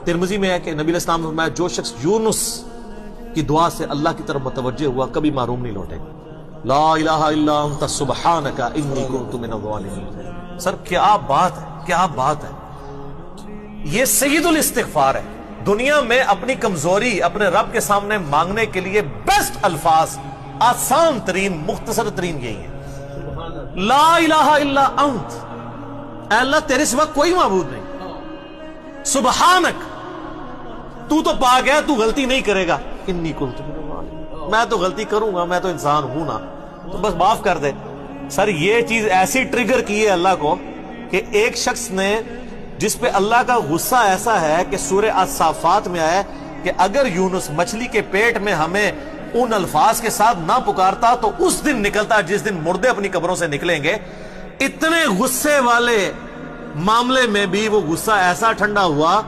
ترمذی میں ہے کہ نبی علیہ السلام نے فرمایا جو شخص یونس کی دعا سے اللہ کی طرف متوجہ ہوا کبھی محروم نہیں لوٹے. لا الہ الا انت سبحانک انی کنت من الظالمین. سر کیا بات ہے، کیا بات ہے. یہ سید الاستغفار ہے. دنیا میں اپنی کمزوری اپنے رب کے سامنے مانگنے کے لیے بیسٹ الفاظ، آسان ترین، مختصر ترین یہی ہے. لا الہ الا انت، اے اللہ تیرے سوا کوئی معبود نہیں. سبحانک، تو پاک ہے، تو غلطی نہیں کرے گا. انی کنت من الظالمین، میں تو غلطی کروں گا، میں تو انسان ہوں نا، تو بس معاف کر دے. سر یہ چیز ایسی ٹریگر کی ہے اللہ کو کہ ایک شخص نے، جس پہ اللہ کا غصہ ایسا ہے کہ سورہ الصافات میں آیا کہ اگر یونس مچھلی کے پیٹ میں ہمیں ان الفاظ کے ساتھ نہ پکارتا تو اس دن نکلتا جس دن مردے اپنی قبروں سے نکلیں گے. اتنے غصے والے معاملے میں بھی وہ غصہ ایسا ٹھنڈا ہوا